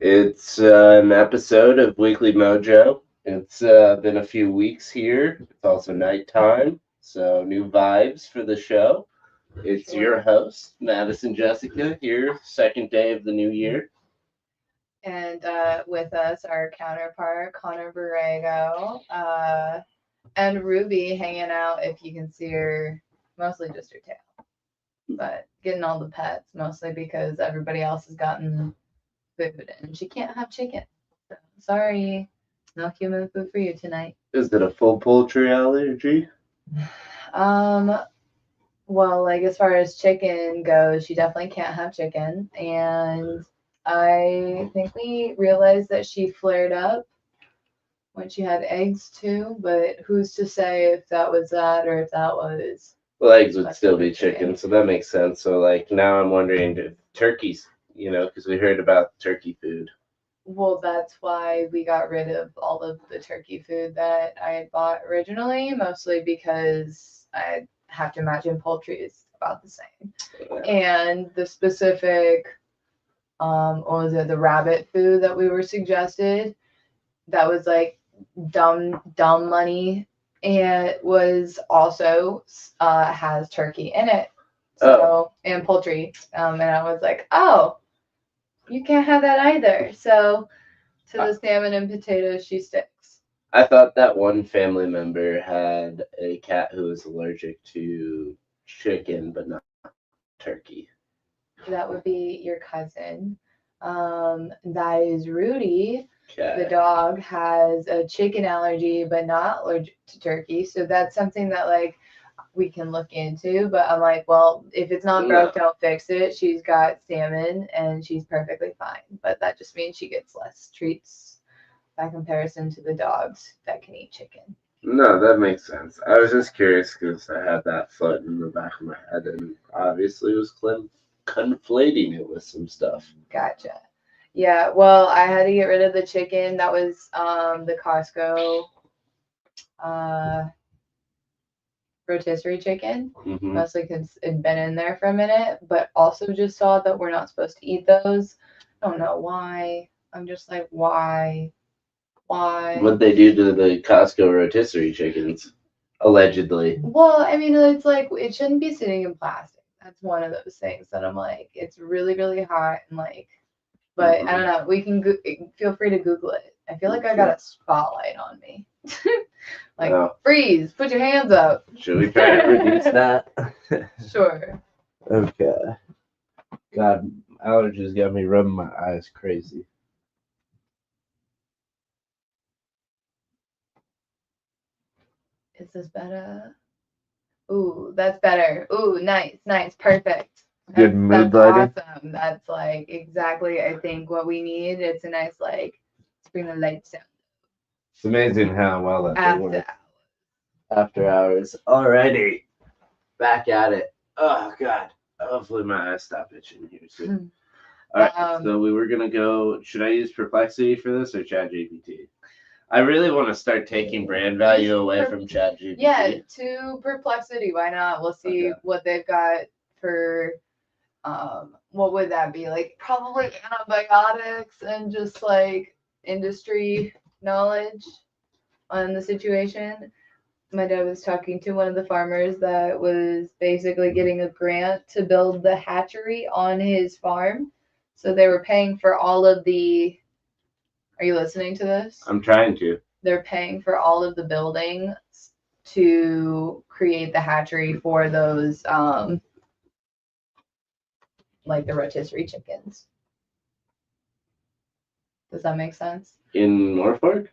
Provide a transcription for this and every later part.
It's an episode of Weekly Mojo. It's been a few weeks here. It's also nighttime, so new vibes for the show. It's your host, Madison Jessica, here, second day of the new year. And with us, our counterpart, Connor Borrego, and Ruby hanging out, if you can see her, mostly just her tail, but getting all the pets, mostly because everybody else has gotten food and she can't have chicken. So, sorry, no human food for you tonight. Is it a full poultry allergy? Um, well, like as far as chicken goes, she definitely can't have chicken. And I think we realized that she flared up when she had eggs too, but who's to say if that was that or if that was Well, eggs would still be chicken. chicken, so that makes sense. So, like, now I'm wondering if turkeys, because we heard about turkey food. Well, that's why we got rid of all of the turkey food that I had bought originally, mostly because I have to imagine poultry is about the same. And the specific, what was it, the rabbit food that we were suggested, that was like dumb money, and it was also has turkey in it. So and poultry. And I was like, oh, you can't have that either. So to the salmon and potatoes, she sticks. I thought that one family member had a cat who was allergic to chicken, but not turkey. That would be your cousin. That is Rudy. Okay. The dog has a chicken allergy, but not allergic to turkey. So that's something that like we can look into. But I'm like, well, if it's not broke, don't fix it. She's got salmon and she's perfectly fine. But that just means she gets less treats by comparison to the dogs that can eat chicken. No, that makes sense. I was just curious because I had that floating in the back of my head and obviously was conflating it with some stuff. Gotcha. Yeah, well, I had to get rid of the chicken. That was the Costco rotisserie chicken, mostly because it'd been in there for a minute, but also just saw that we're not supposed to eat those. I don't know why. I'm just like, why? What'd they do to the Costco rotisserie chickens? Allegedly. Well, I mean, it's like, it shouldn't be sitting in plastic. That's one of those things that I'm like, it's really, really hot and like, but I don't know. We can feel free to Google it. I feel like I got a spotlight on me. Like, freeze, put your hands up. Should we try to reduce that? Sure. Okay. God, allergies got me rubbing my eyes crazy. Is this better? Ooh, that's better. Ooh, nice, perfect. Good mood lighting. Awesome. That's like exactly, I think, what we need. It's a nice, like, let's bring the lights down. It's amazing how well that works. After hours. Alrighty. Back at it. Oh, God. Hopefully my eyes stop itching here soon. Alright, so we were going to go. Should I use Perplexity for this or ChatGPT? I really want to start taking brand value away from ChatGPT. Yeah, to Perplexity. Why not? We'll see what they've got for, what would that be? Like, probably antibiotics and just, like, industry knowledge on the situation. My dad was talking to one of the farmers that was basically getting a grant to build the hatchery on his farm. So they were paying for all of the... Are you listening to this? I'm trying to. They're paying for all of the buildings to create the hatchery for those, like the rotisserie chickens. Does that make sense? In Norfolk?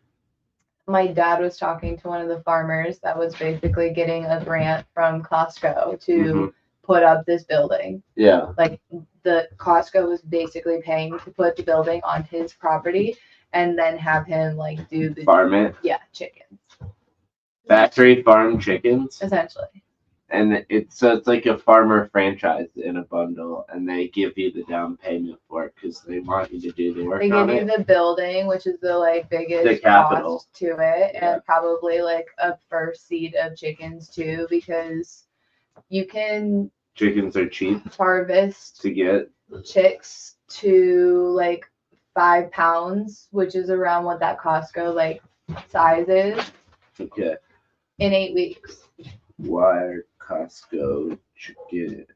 My dad was talking to one of the farmers that was basically getting a grant from Costco to put up this building. Yeah. Like, the Costco was basically paying to put the building on his property and then have him like do the farm it. Yeah, chickens. Factory farm chickens. Essentially. And it's like a farmer franchise in a bundle, and they give you the down payment for it because they want you to do the work. They give you the building, which is the like biggest cost to it, and probably like a first seed of chickens too, because you can. Chickens are cheap. Harvest to get chicks to like 5 pounds, which is around what that Costco like size is. Okay. In 8 weeks. Why are Costco chicken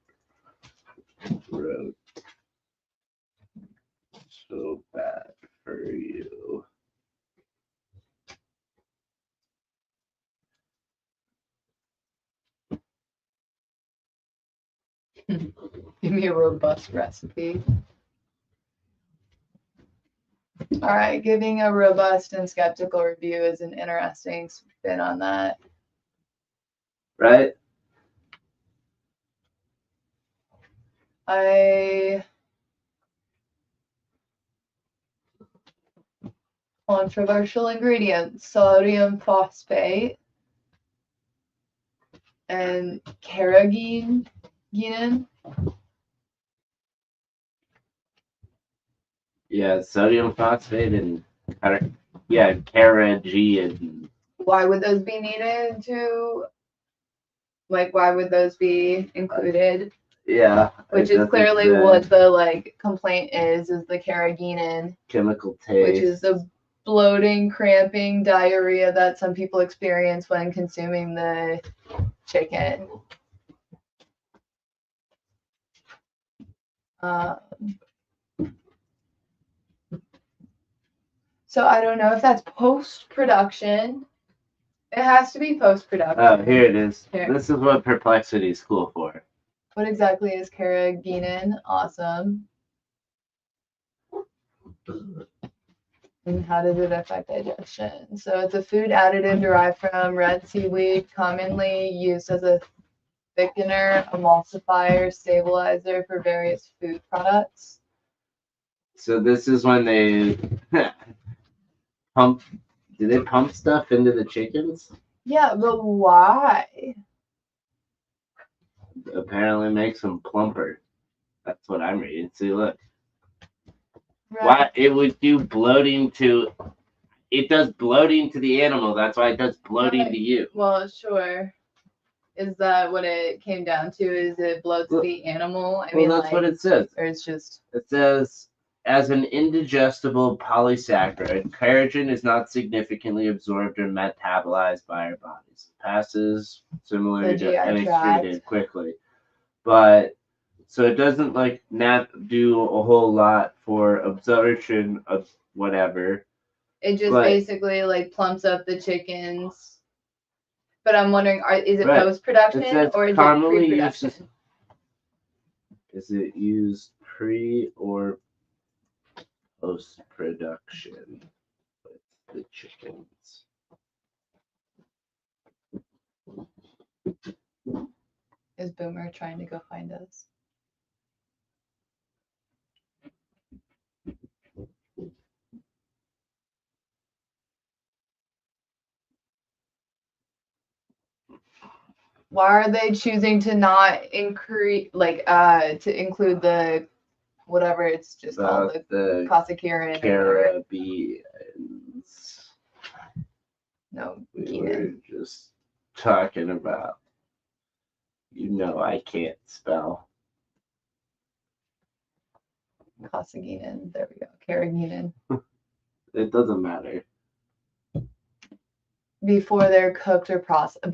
road so bad for you? Give me a robust recipe. All right, giving a robust and skeptical review is an interesting spin on that. Right? Controversial ingredients: sodium phosphate and carrageenan. Yeah, sodium phosphate and carrageenan. Why would those be needed to? Like, why would those be included? Yeah. Which is clearly what the like complaint is the carrageenan. Chemical taste. Which is the bloating, cramping, diarrhea that some people experience when consuming the chicken. So I don't know if that's post-production. It has to be post-production. Oh, here it is. Here. This is what Perplexity is cool for. What exactly is carrageenan? Awesome. And how does it affect digestion? So it's a food additive derived from red seaweed, commonly used as a thickener, emulsifier, stabilizer for various food products. So this is when they pump. Do they pump stuff into the chickens? Yeah, but why? Apparently makes them plumper. That's what I'm reading. See, look. Right. Why it would do bloating to? It does bloating to the animal. That's why it does bloating to you. Well, sure. Is that what it came down to? Is it bloats the animal? I mean, that's what it says. Or it's just. It says, as an indigestible polysaccharide, carrageen is not significantly absorbed or metabolized by our bodies. It passes similarly to and excreted quickly. But so it doesn't like do a whole lot for absorption of whatever. It just basically like plumps up the chickens. But I'm wondering, is it post-production or is it pre-production? Is it used pre or post-production with the chickens? Is Boomer trying to go find us? Why are they choosing to not increase, to include the whatever it's just called, the Cossackerian? Caribbeans. No, we were just talking about. I can't spell. Cossackerian. There we go. Carrageenan. It doesn't matter. Before they're cooked or processed.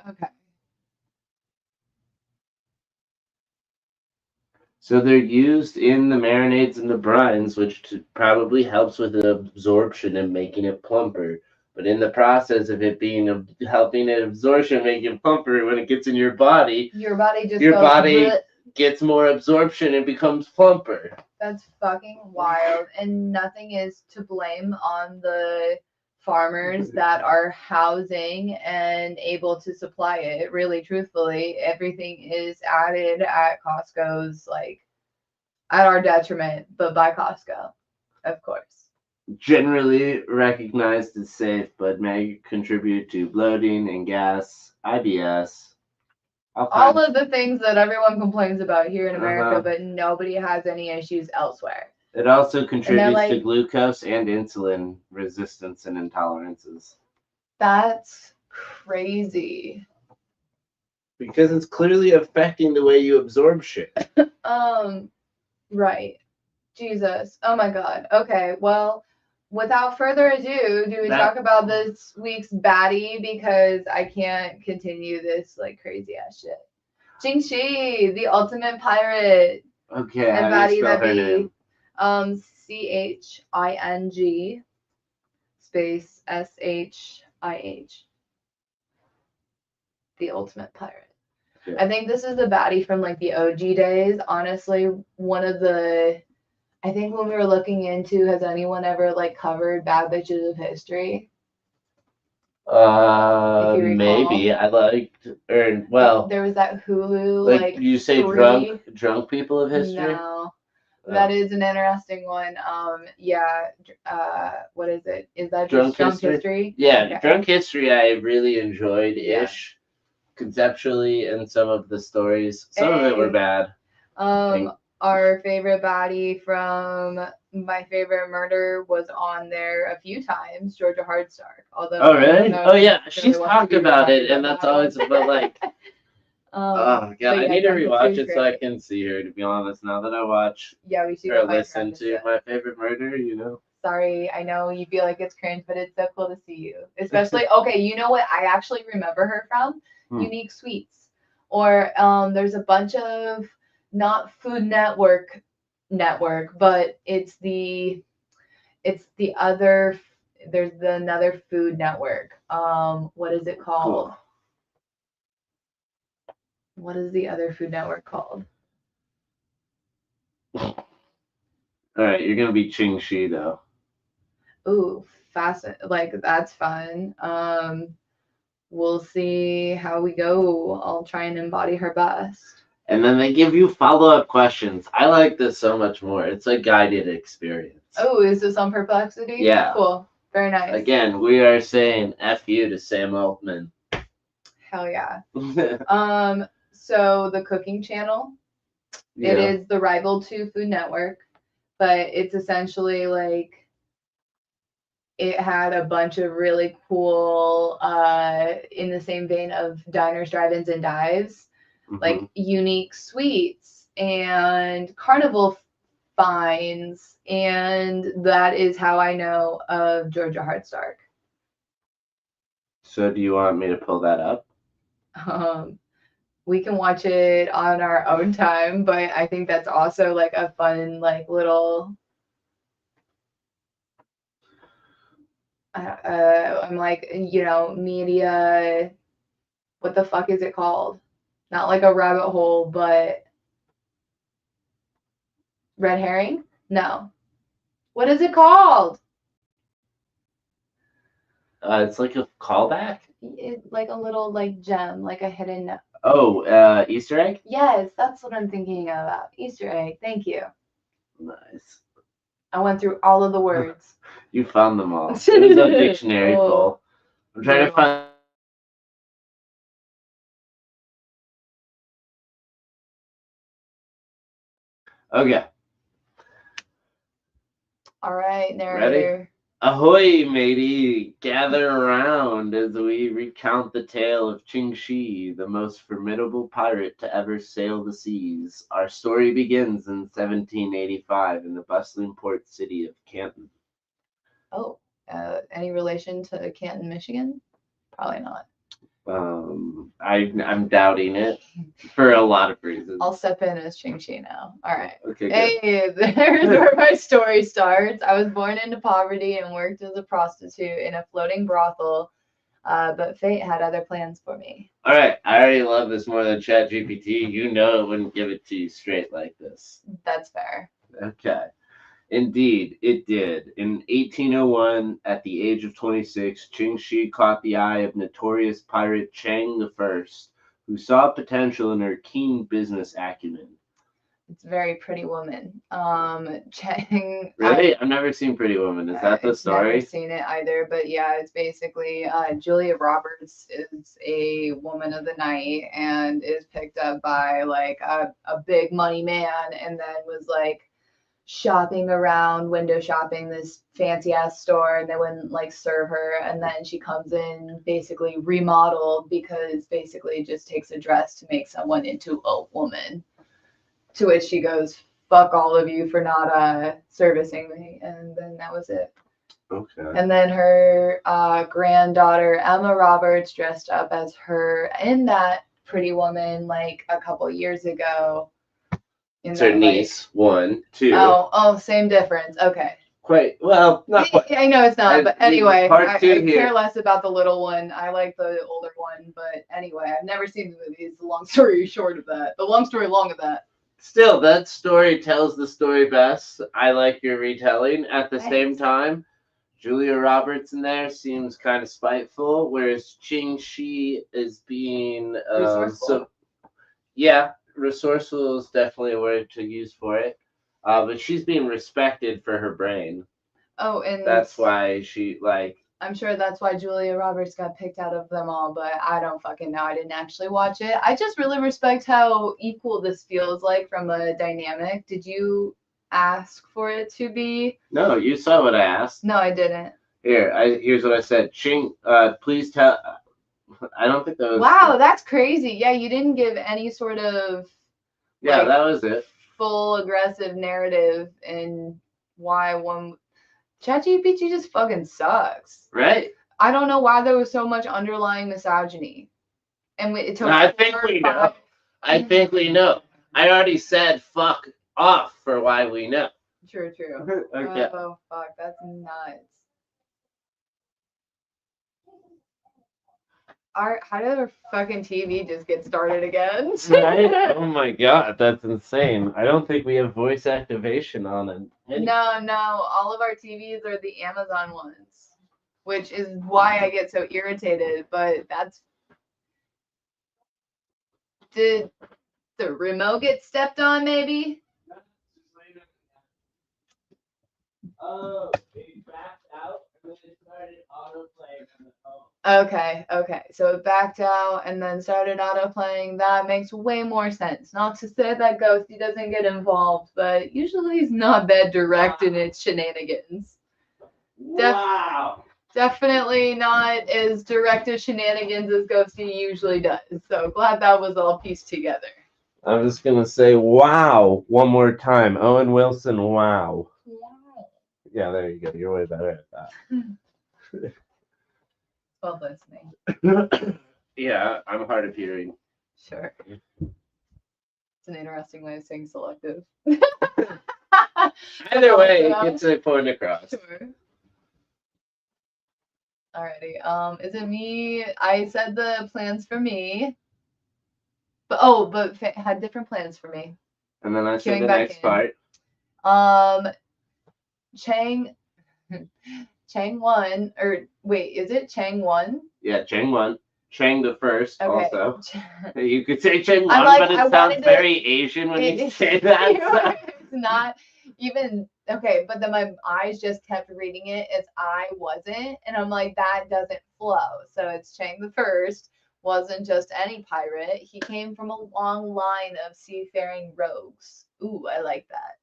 Okay. So they're used in the marinades and the brines, which probably helps with the absorption and making it plumper. But in the process of it being helping it absorption, making it plumper, when it gets in your body gets more absorption and becomes plumper. That's fucking wild. And nothing is to blame on the farmers that are housing and able to supply it. Really, truthfully, everything is added at Costco's, at our detriment, but by Costco, of course. Generally recognized as safe, but may contribute to bloating and gas, IBS. All of the things that everyone complains about here in America, but nobody has any issues elsewhere. It also contributes to glucose and insulin resistance and intolerances. That's crazy. Because it's clearly affecting the way you absorb shit. Right. Jesus. Oh my God. Okay. Well, without further ado, do we talk about this week's baddie? Because I can't continue this like crazy ass shit. Qingxi, the ultimate pirate. Okay, And how do you baddie spell that her be name? Ching space SHIH. The ultimate pirate. Yeah. I think this is the baddie from like the OG days. Honestly, one of the, I think when we were looking into, has anyone ever like covered Bad Bitches of History? Maybe I liked, or well, there was that Hulu like you say, drunk people of history. No, that is an interesting one. Yeah. What is it? Is that just drunk history? Yeah, okay. Drunk history. I really enjoyed ish, conceptually, and some of the stories. Some of it were bad. Our favorite baddie from My Favorite Murder was on there a few times, Georgia Hardstark. Although oh really? Oh yeah, she's talked about it, and that's always but like. Oh god, I need to rewatch it so I can see her. To be honest, now that I watch, we should or listen to My Favorite Murder, you know. Sorry, I know you feel like it's cringe, but it's so cool to see you. Especially, okay, you know what I actually remember her from? Unique Sweets. Or there's a bunch of not Food Network, but it's the other. There's another Food Network. What is it called? Cool. What is the other Food Network called? All right, you're gonna be Qingxi though. Ooh, like that's fun. We'll see how we go. I'll try and embody her best. And then they give you follow-up questions. I like this so much more. It's a guided experience. Oh, is this on Perplexity? Yeah. Cool. Very nice. Again, we are saying F you to Sam Altman. Hell yeah. So the cooking channel, it is the rival to Food Network, but it's essentially like it had a bunch of really cool, in the same vein of diners, drive-ins, and dives, like Unique Sweets and Carnival finds, and that is how I know of Georgia Hardstark. So do you want me to pull that up? We can watch it on our own time, but I think that's also like a fun, like little. I'm like, media. What the fuck is it called? Not like a rabbit hole, but red herring? No. What is it called? It's like a callback. It's like a little like gem, like a hidden. Oh, Easter egg? Yes, that's what I'm thinking about. Easter egg. Thank you. Nice. I went through all of the words. You found them all. It was a dictionary poll. I'm trying to find. Okay. All right, narrator. Ready? Ahoy, matey! Gather around as we recount the tale of Qingxi, the most formidable pirate to ever sail the seas. Our story begins in 1785 in the bustling port city of Canton. Oh, any relation to Canton, Michigan? Probably not. I'm doubting it for a lot of reasons. I'll step in as Qingxi now. All right. Okay. Hey, there's where my story starts. I was born into poverty and worked as a prostitute in a floating brothel, but fate had other plans for me. All right. I already love this more than ChatGPT. You know it wouldn't give it to you straight like this. That's fair. Okay. Indeed, it did. In 1801, at the age of 26, Qingxi caught the eye of notorious pirate Chang I, who saw potential in her keen business acumen. It's a very pretty woman. Chang. Really? I've never seen Pretty Woman. Is that the story? I've never seen it either, but yeah, it's basically Julia Roberts is a woman of the night and is picked up by like a big money man, and then was like shopping around, window shopping this fancy ass store, and they wouldn't like serve her, and then she comes in basically remodeled, because basically it just takes a dress to make someone into a woman, to which she goes, fuck all of you for not servicing me. And then that was it. Okay. And then her granddaughter, Emma Roberts, dressed up as her in that Pretty Woman like a couple years ago. It's her niece, 1, 2. Oh, same difference. Okay. Quite well, not quite. I know it's not, but anyway, I here. care less about the little one. I like the older one, but anyway, I've never seen the movie. It's the long story short of that. The long story long of that. Still, that story tells the story best. I like your retelling. At the same time, Julia Roberts in there seems kind of spiteful, whereas Ching Shi is being resourceful. Resourceful is definitely a word to use for it. But she's being respected for her brain. Oh, and that's why she I'm sure that's why Julia Roberts got picked out of them all, but I don't fucking know. I didn't actually watch it. I just really respect how equal this feels like from a dynamic. Did you ask for it to be? No, you saw what I asked. No, I didn't. Here's what I said. Ching, please tell. I don't think that was. Wow, that's crazy. Yeah, you didn't give any sort of. Yeah, that was it. Full aggressive narrative and why one. ChatGPT just fucking sucks. Right. I don't know why there was so much underlying misogyny. And it took. I think we know. I already said fuck off for why we know. True. Okay. Oh fuck, that's nuts. How did our fucking TV just get started again? Right? Oh my god, that's insane. I don't think we have voice activation on it. No. All of our TVs are the Amazon ones, which is why I get so irritated. But that's. Did the remote get stepped on, maybe? Oh, it backed out and then it started autoplaying on the phone. Okay. So it backed out and then started autoplaying. That makes way more sense. Not to say that Ghosty doesn't get involved, but usually he's not that direct in its shenanigans. Wow. Definitely not as direct as shenanigans as Ghosty usually does. So glad that was all pieced together. I'm just going to say wow one more time. Owen Wilson, wow. Yeah, there you go. You're way better at that. Well listening. Yeah, I'm hard of hearing. Sure. It's an interesting way of saying selective. Either way, it gets a point across. Sure. Alrighty. Is it me? I said the plans for me. But had different plans for me. And then I said the next part. Chang won, or wait, is it Chang won? Yeah, Chang won. Chang the first, okay. Also. You could say Chang won, but it sounds very Asian when you say that. It's not even, okay, but then my eyes just kept reading it as I wasn't, and I'm like, that doesn't flow. So it's Chang the first, wasn't just any pirate. He came from a long line of seafaring rogues. Ooh, I like that.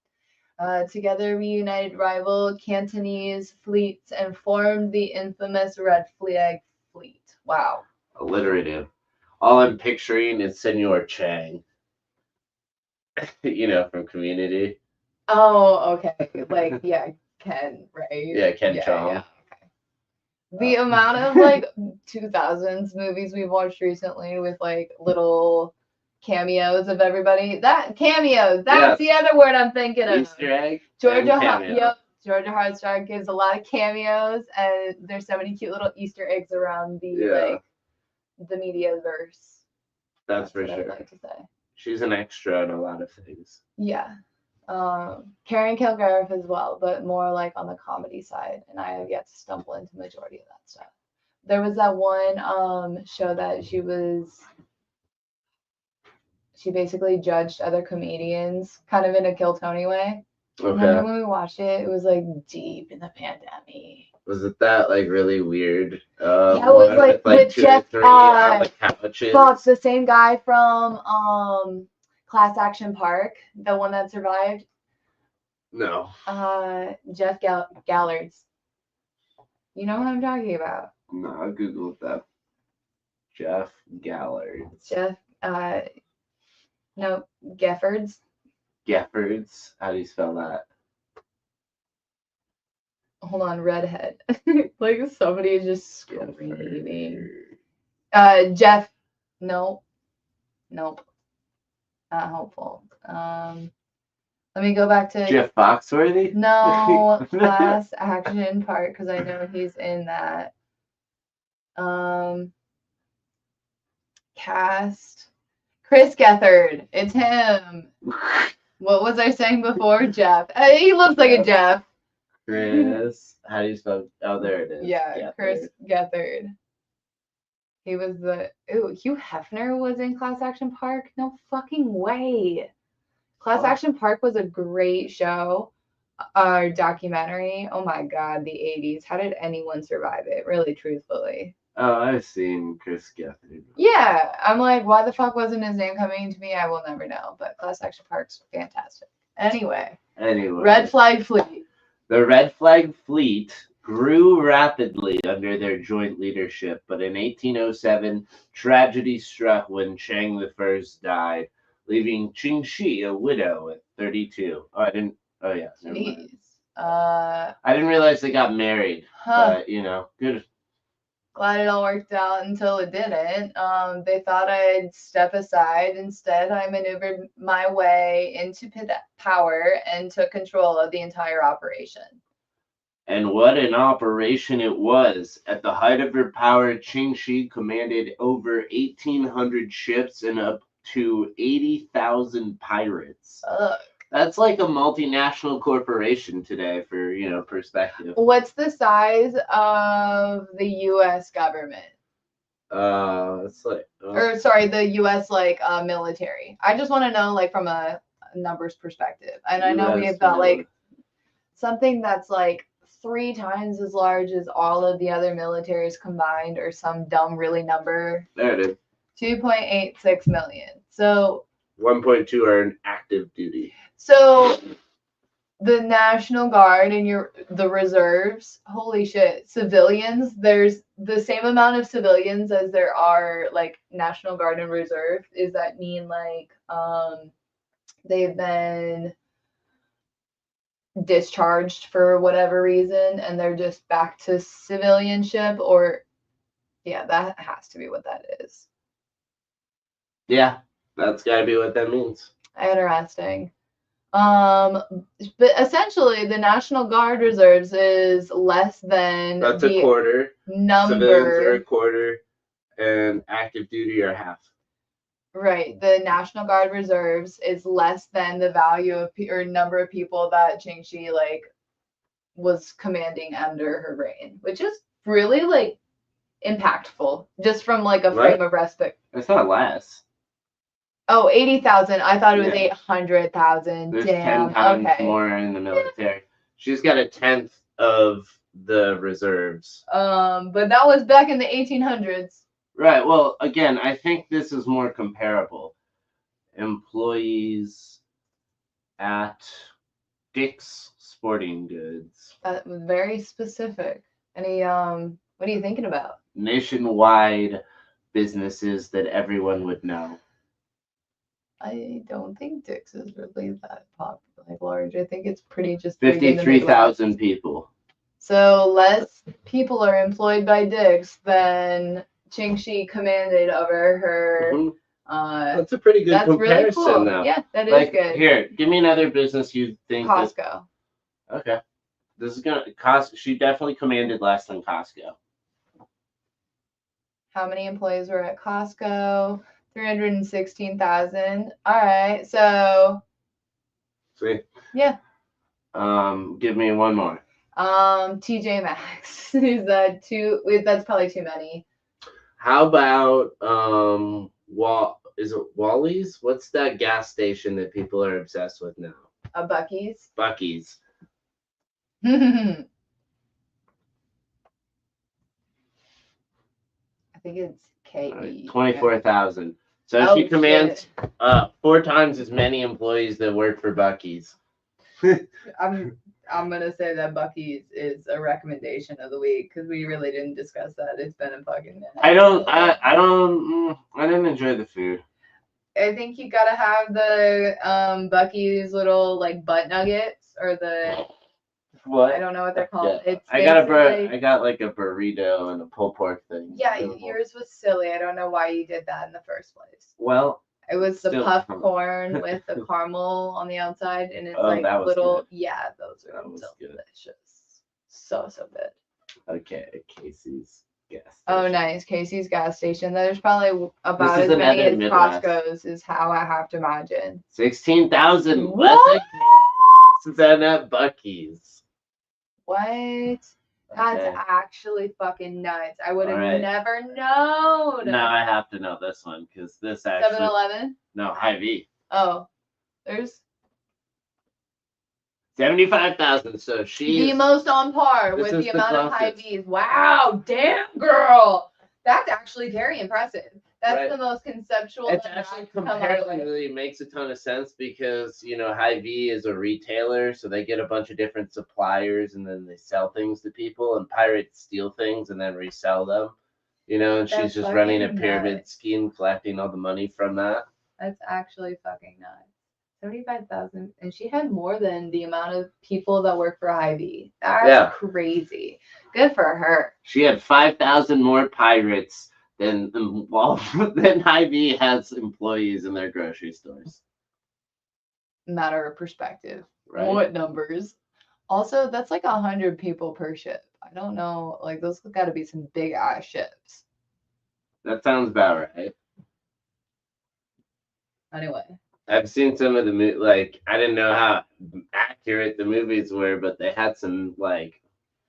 Together reunited rival Cantonese fleets and formed the infamous Red Flag Fleet. Wow. Alliterative. All I'm picturing is Senor Chang. From Community. Oh, okay. Like, yeah, Ken, right? Yeah, Ken Chong. Yeah, okay. The amount of, like, 2000s movies we've watched recently with, like, little cameos of everybody. Cameos. That's the other word I'm thinking of. Easter egg. Georgia Hardstark gives a lot of cameos, and there's so many cute little Easter eggs around the Mediaverse. That's for sure. I'd like to say. She's an extra in a lot of things. Yeah. Karen Kilgariff as well, but more like on the comedy side, and I have yet to stumble into majority of that stuff. There was that one show that she basically judged other comedians kind of in a Kill Tony way. Okay. Remember when we watched it? It was like deep in the pandemic. Was it that like really weird? Yeah, it was like with Jeff Fox, the same guy from Class Action Park, the one that survived. No. Jeff Gallards. You know what I'm talking about? No, I'll Google that. Jeff Gallards. No, Geffords. Geffords. How do you spell that? Hold on, redhead. Like somebody is just screaming. Jeff. Nope. Not helpful. Let me go back to Jeff Foxworthy? No, Class Action Park, because I know he's in that. Cast. Chris Gethard. It's him. What was I saying before? Jeff. He looks like a Jeff. Chris. How do you spell? Oh, there it is. Yeah, Gethard. Chris Gethard. He was Hugh Hefner was in Class Action Park? No fucking way. Class Action Park was a great show. Documentary. Oh my god, the 80s. How did anyone survive it? Really, truthfully. Oh, I've seen Chris Gethard. Yeah, I'm like, why the fuck wasn't his name coming to me? I will never know. But Class Action Park's fantastic. Anyway. Red Flag Fleet. The Red Flag Fleet grew rapidly under their joint leadership, but in 1807, tragedy struck when Chang I died, leaving Qingxi a widow at 32. Oh, yeah. Jeez. I didn't realize they got married. But, good. Glad it all worked out until it didn't. They thought I'd step aside. Instead, I maneuvered my way into power and took control of the entire operation. And what an operation it was. At the height of her power, Qingxi commanded over 1,800 ships and up to 80,000 pirates. That's like a multinational corporation today for, perspective. What's the size of the U.S. government? It's like... the U.S. military. I just want to know from a numbers perspective. And I know we've got something that's 3 times as large as all of the other militaries combined, or some dumb really number. There it is. 2.86 million. So 1.2 are in active duty. So the National Guard and the reserves, holy shit, civilians, there's the same amount of civilians as there are National Guard and reserve. Does that mean they've been discharged for whatever reason and they're just back to civilianship? Or yeah, that has to be what that is. Yeah, that's gotta be what that means. Interesting. But essentially the National Guard reserves is less than that's a quarter. Number. Civilians are a quarter and active duty are half. Right. The National Guard reserves is less than the value of or number of people that Qingxi was commanding under her reign, which is really impactful just from a frame of respect. It's not less. Oh, 80,000. I thought it was 800,000. There's Damn. 10 times more in the military. She's got 1/10 of the reserves. But that was back in the 1800s. Right. Well, again, I think this is more comparable. Employees at Dick's Sporting Goods. That was very specific. Any what are you thinking about? Nationwide businesses that everyone would know. I don't think Dick's is really that popular, large. I think it's pretty just 53,000 people. So less people are employed by Dick's than Qingxi commanded over her. Mm-hmm. That's a pretty good comparison, really cool. Though. Yeah, that is good. Here, give me another business you think. Costco. Okay, this is gonna cost. She definitely commanded less than Costco. How many employees were at Costco? 316,000. All right, so. Sweet. Yeah. Give me one more. TJ Maxx. Is that too? That's probably too many. How about is it Wally's? What's that gas station that people are obsessed with now? Buc-ee's. Buc-ee's. I think it's KE. 24,000. So she commands 4 times as many employees that work for Buc-ee's. I'm gonna say that Buc-ee's is a recommendation of the week because we really didn't discuss that. It's been a fucking minute. I didn't enjoy the food. I think you gotta have the Bucky's little like butt nuggets or the What? I don't know what they're called. Yeah. It's I got like a burrito and a pulled pork thing. Yeah, yours was silly. I don't know why you did that in the first place. Well, it was the puffed corn with the caramel on the outside, and it's little. Good. Yeah, those are delicious. Good. So good. Okay, Casey's gas station. Oh, nice. Casey's gas station. There's probably about as many as Costco's, is how I have to imagine. 16,000 What? Than at Bucky's. What? That's actually fucking nuts. I would have never known. Now I have to know this one because this actually. 7-Eleven? No, Hy-Vee. Oh, there's 75,000. So she's the most on par with the amount of Hy-Vees. Wow, damn girl. That's actually very impressive. That's the most conceptual. It actually comparatively makes a ton of sense because, Hy-Vee is a retailer, so they get a bunch of different suppliers and then they sell things to people, and pirates steal things and then resell them, and she's just running a pyramid scheme, collecting all the money from that. That's actually fucking nuts. 75,000, and she had more than the amount of people that work for Hy-Vee. That's crazy. Good for her. She had 5,000 more pirates than Hy-Vee has employees in their grocery stores. Matter of perspective. Right. What numbers? Also, that's like 100 people per ship. I don't know. Like, those got to be some big ass ships. That sounds about right. Anyway. I've seen some of the I didn't know how accurate the movies were, but they had some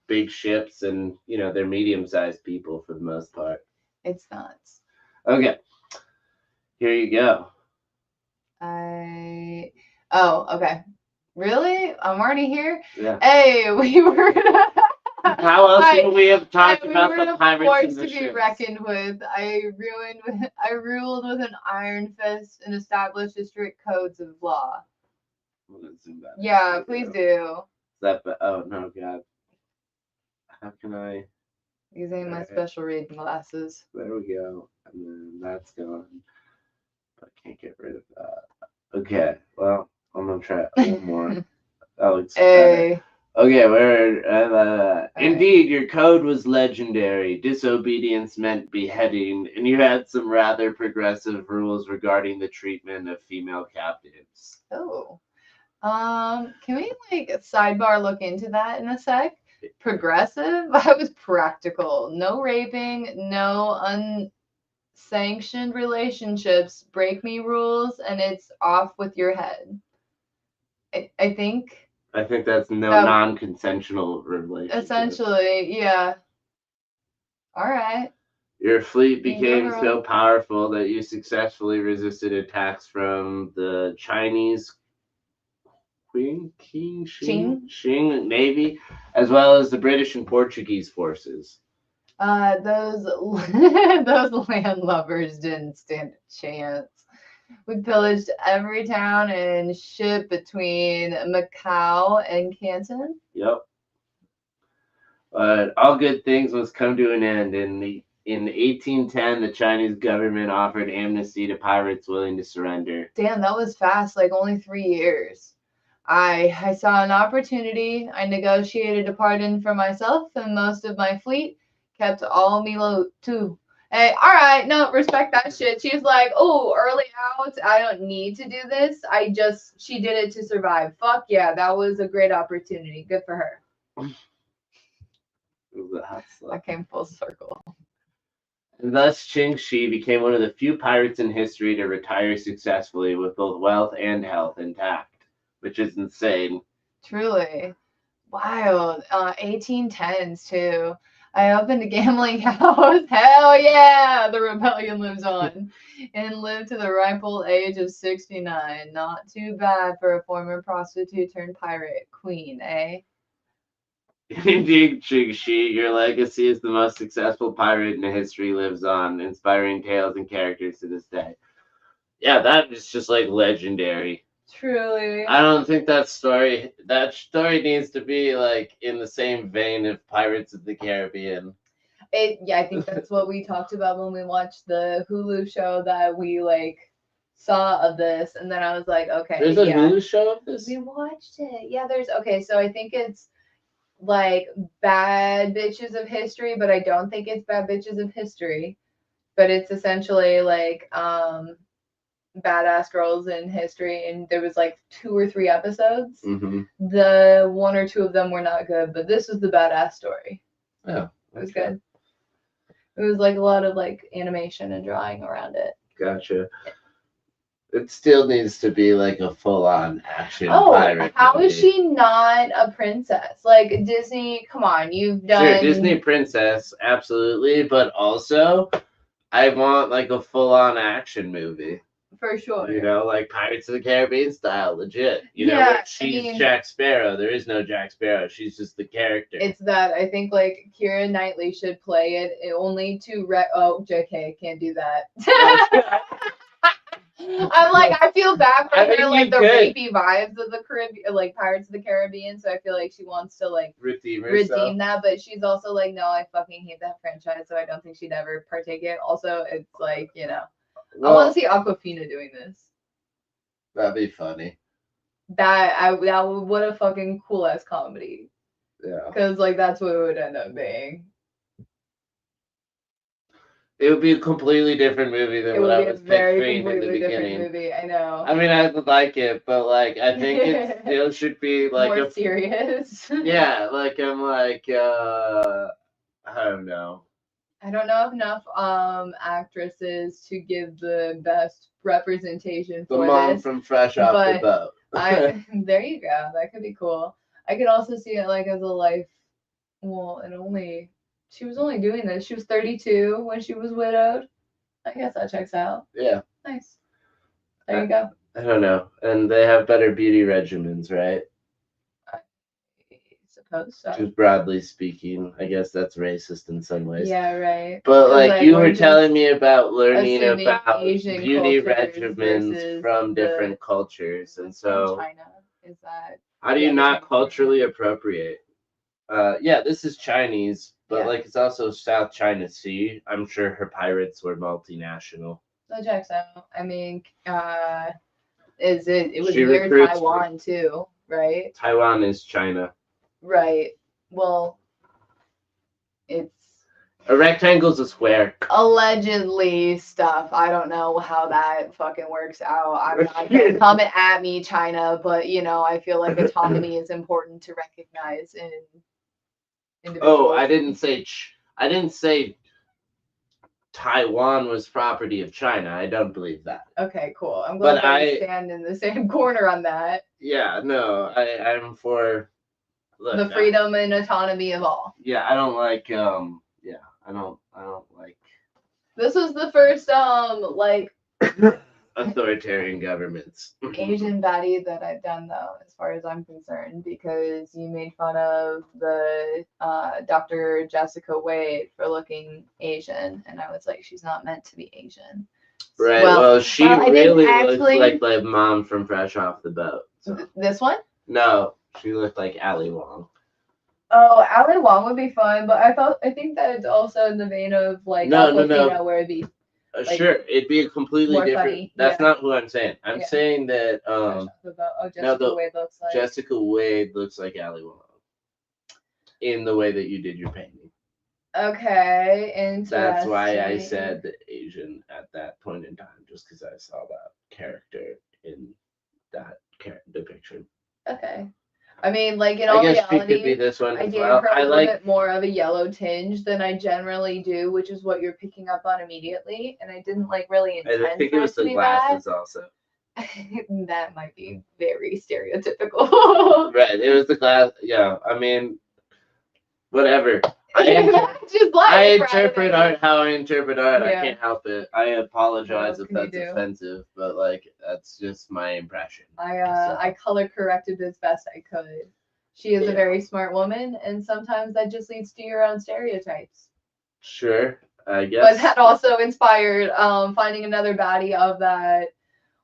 big ships and they're medium-sized people for the most part. It's nuts. Okay. Here you go. Okay. Really? I'm already here? Yeah. Hey, we were How else would we have talked about the pirates and the ships? To be reckoned with. I ruled with an iron fist and established strict codes of law. Yeah, please do. Oh no, God. How can I? These ain't my special reading glasses. There we go. And then that's gone. But I can't get rid of that. Okay. Well, I'm gonna try one more. Oh, it's better. Okay, indeed, your code was legendary. Disobedience meant beheading, and you had some rather progressive rules regarding the treatment of female captives. Oh. Can we sidebar look into that in a sec? Progressive? I was practical. No raping, no unsanctioned relationships, break me rules, and it's off with your head. I think that's non-consensual relationship. Essentially, yeah. All right. Your fleet became so powerful that you successfully resisted attacks from the Chinese Qing Navy, as well as the British and Portuguese forces. Those landlubbers didn't stand a chance. We pillaged every town and ship between Macau and Canton. Yep. But all good things must come to an end. In 1810, the Chinese government offered amnesty to pirates willing to surrender. Damn, that was fast. Only 3 years. I saw an opportunity. I negotiated a pardon for myself and most of my fleet. Kept all me low too. Hey, all right, no, respect that shit. She was like, oh, early out. I don't need to do this. She did it to survive. Fuck yeah, that was a great opportunity. Good for her. I came full circle. And thus, Qing Shi became one of the few pirates in history to retire successfully with both wealth and health intact. Which is insane. Truly. Wild. 1810s, too. I opened a gambling house. Hell yeah! The rebellion lives on. And lived to the ripe old age of 69. Not too bad for a former prostitute turned pirate queen, eh? Indeed, Qing Shi, your legacy as the most successful pirate in history lives on, inspiring tales and characters to this day. Yeah, that is just legendary. Truly. I don't think that story needs to be in the same vein of Pirates of the Caribbean. I think that's what we talked about when we watched the Hulu show that we saw of this, and then I was like, okay, There's a Hulu show of this? We watched it. Yeah, so I think it's like Bad Bitches of History, but I don't think it's Bad Bitches of History. But it's essentially like badass girls in history, and there was like 2 or 3 episodes. Mm-hmm. The 1 or 2 of them were not good, but this was the badass story. Oh, it was good. It was like a lot of like animation and drawing around it. Gotcha. It still needs to be like a full-on action pirate how movie. is she not a princess? Like Disney, come on, you've done Sure, Disney princess, absolutely, but also I want like a full-on action movie. For sure. You know, like Pirates of the Caribbean style, legit. You know, where she's Jack Sparrow. There is no Jack Sparrow. She's just the character. It's that I think like Keira Knightley should play it only to JK, can't do that. I'm like, I feel bad for her, like the rapey vibes of the Caribbean, like Pirates of the Caribbean. So I feel like she wants to like redeem that, but she's also like, no, I fucking hate that franchise, so I don't think she'd ever partake in it. Also, it's like, you know, I want to see Aquafina doing this. That'd be funny. What a fucking cool ass comedy. Yeah. Because like that's what it would end up being. It would be a completely different movie than what I was picturing in the beginning. Movie, I know. I mean, I would like it, but like, I think it still should be like more serious. Yeah, like I'm like, I don't know. I don't know enough actresses to give the best representation for the mom from Fresh Off the Boat. There you go. That could be cool. I could also see it like as a life. Well, she was only doing this. She was 32 when she was widowed. I guess that checks out. Yeah. Nice. There you go. I don't know. And they have better beauty regimens, right? I suppose so. Just broadly speaking, I guess that's racist in some ways. Yeah, right. But like you were telling me about learning about Asian beauty regimens from different cultures, and so China is that. How do you not culturally appropriate? Yeah, this is Chinese, but like it's also South China Sea. I'm sure her pirates were multinational. That checks out. I mean, it was near Taiwan too, right? Taiwan is China. Right. Well, it's a rectangle's a square. Allegedly stuff. I don't know how that fucking works out. I'm not gonna come at me, China, but you know, I feel like autonomy is important to recognize in individuals. Oh, I didn't say Taiwan was property of China. I don't believe that. Okay, cool. I'm glad that we stand in the same corner on that. Yeah, no, I'm for the freedom and autonomy of all. Yeah, I don't like I don't like. This was the first like authoritarian governments. Asian baddie that I've done though, as far as I'm concerned, because you made fun of the Dr. Jessica Wade for looking Asian, and I was like, she's not meant to be Asian. Right. Well, she really looks like the mom from Fresh Off the Boat. So. This one? No, she looked like Ali Wong. Oh, Ali Wong would be fun, but I think that it's also in the vein of like no. where it'd be. Like, sure, it'd be a completely different. Funny. That's not who I'm saying. I'm saying that Wade looks like Jessica Wade looks like Ali Wong in the way that you did your painting. Okay, interesting. That's why I said Asian at that point in time, just because I saw that character in that depiction. Okay. I mean, like in all reality, she could be this one I gave her a little bit more of a yellow tinge than I generally do, which is what you're picking up on immediately. And I didn't like really intend I think it was the glasses also. That might be very stereotypical. Right, it was the glass. Yeah, I mean, whatever. I interpret art how I interpret art. Yeah. I can't help it. I apologize if that's offensive, but like that's just my impression. I color corrected as best I could. She is a very smart woman, and sometimes that just leads to your own stereotypes. Sure, I guess. But that also inspired finding another baddie of that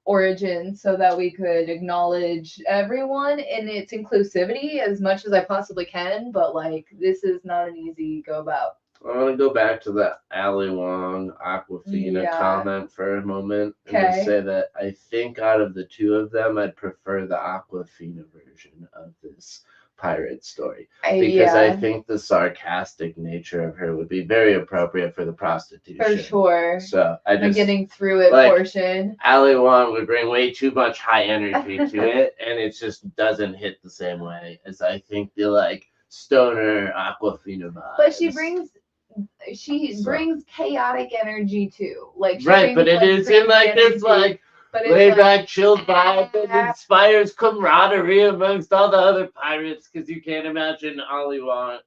origin so that we could acknowledge everyone in its inclusivity as much as I possibly can, but like this is not an easy go about. I want to go back to the Ali Wong Aquafina comment for a moment and just say that I think out of the two of them, I'd prefer the Aquafina version of this pirate story because I think the sarcastic nature of her would be very appropriate for the prostitution. For sure. So I just getting through it portion. Ali Wong would bring way too much high energy to it, and it just doesn't hit the same way as I think the stoner Aquafina vibes. But she brings chaotic energy too. Right, but it is in this laid back, chilled vibe that inspires camaraderie amongst all the other pirates. Because you can't imagine Ali Wong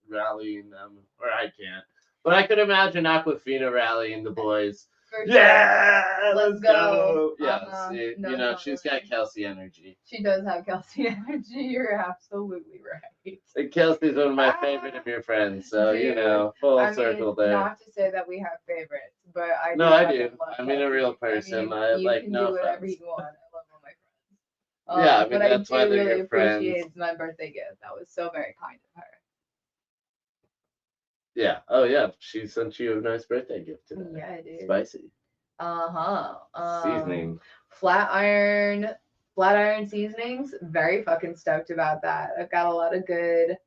rallying them, or I can't. But I could imagine Aquafina rallying the boys. Yeah, let's go. Yeah, she's got Kelsey energy. She does have Kelsey energy. You're absolutely right. And Kelsey's one of my favorite of your friends, so full circle there. Not to say that we have favorites, but I do. I mean, a real person. You can do whatever you want. I love all my friends. But that's why they're really your friends. Appreciate my birthday gift. That was so very kind of her. Yeah. Oh, yeah. She sent you a nice birthday gift today. Yeah, I did. Spicy. Seasoning. Flat iron seasonings. Very fucking stoked about that. I've got a lot of good.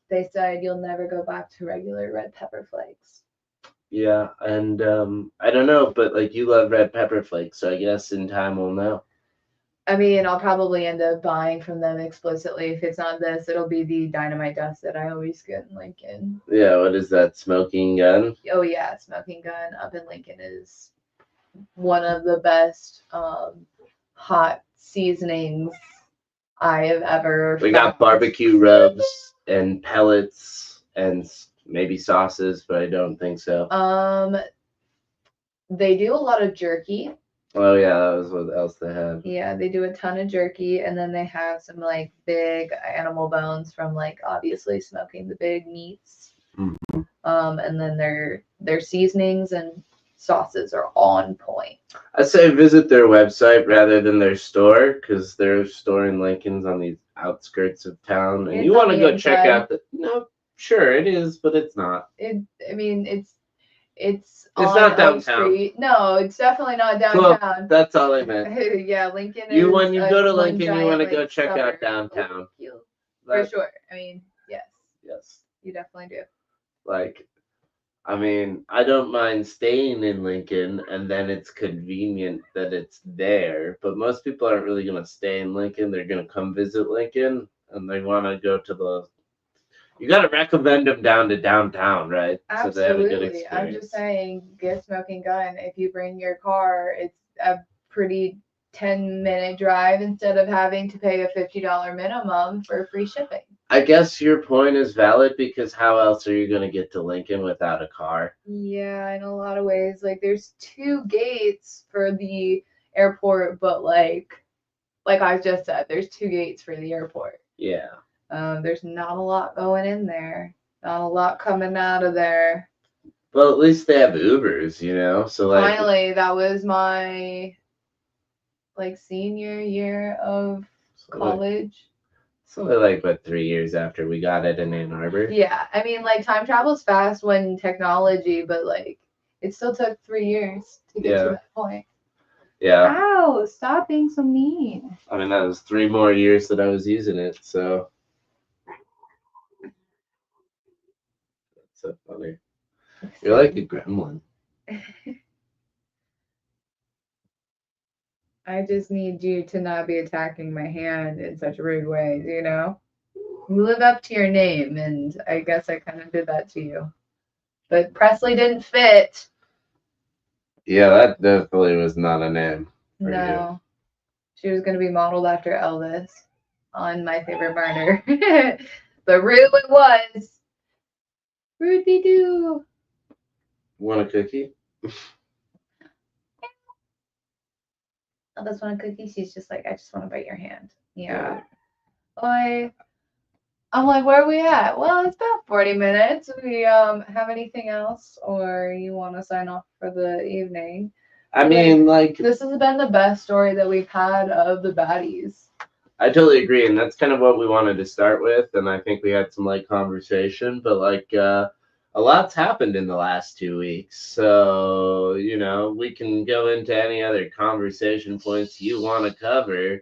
They said you'll never go back to regular red pepper flakes. Yeah, and I don't know, but you love red pepper flakes, so I guess in time we'll know. I mean, I'll probably end up buying from them explicitly. If it's not this, it'll be the dynamite dust that I always get in Lincoln. Yeah, what is that, smoking gun? Oh, yeah, smoking gun up in Lincoln is one of the best hot seasonings I have ever found. Got barbecue rubs and pellets and maybe sauces, but I don't think so. They do a lot of jerky. Oh, yeah, that was what else they had. Yeah, they do a ton of jerky, and then they have some, big animal bones from, obviously smoking the big meats. Mm-hmm. And then their seasonings and sauces are on point. I say visit their website rather than their store, because their store in Lincoln's on the outskirts of town, and you want to go check out no, sure, it is, but it's not. It's not downtown. Street. No, it's definitely not downtown. Well, that's all I meant. Yeah, Lincoln is. When you go to Lincoln, you want to go check out downtown. For sure. I mean, yes. Yes. You definitely do. I don't mind staying in Lincoln, and then it's convenient that it's there. But most people aren't really going to stay in Lincoln. They're going to come visit Lincoln, and they want to go to you got to recommend them down to downtown, right? Absolutely. So they have a good experience. I'm just saying, get smoking gun. If you bring your car, it's a pretty 10-minute drive instead of having to pay a $50 minimum for free shipping. I guess your point is valid, because how else are you going to get to Lincoln without a car? Yeah, in a lot of ways. There's 2 gates for the airport, but like I just said, there's 2 gates for the airport. Yeah. There's not a lot going in there. Not a lot coming out of there. Well, at least they have Ubers, So finally, that was my senior year of college. So 3 years after we got it in Ann Arbor? Yeah, I mean, time travels fast when technology, but it still took 3 years to get to that point. Yeah. Ow, stop being so mean. I mean, that was 3 more years that I was using it, so. That's so funny. You're like a gremlin. I just need you to not be attacking my hand in such rude ways, You live up to your name, and I guess I kind of did that to you. But Presley didn't fit. Yeah, that definitely was not a name. No. She was going to be modeled after Elvis on My Favorite Murder. But rude it was. Rudy-doo. Want a cookie? Elvis want a cookie? She's just I just want to bite your hand. Yeah. I'm like, where are we at? Well, it's about 40 minutes. We have anything else, or you want to sign off for the evening? I mean, this has been the best story that we've had of the baddies. I totally agree, and that's kind of what we wanted to start with. And I think we had some light conversation, but like a lot's happened in the last 2 weeks. So we can go into any other conversation points you want to cover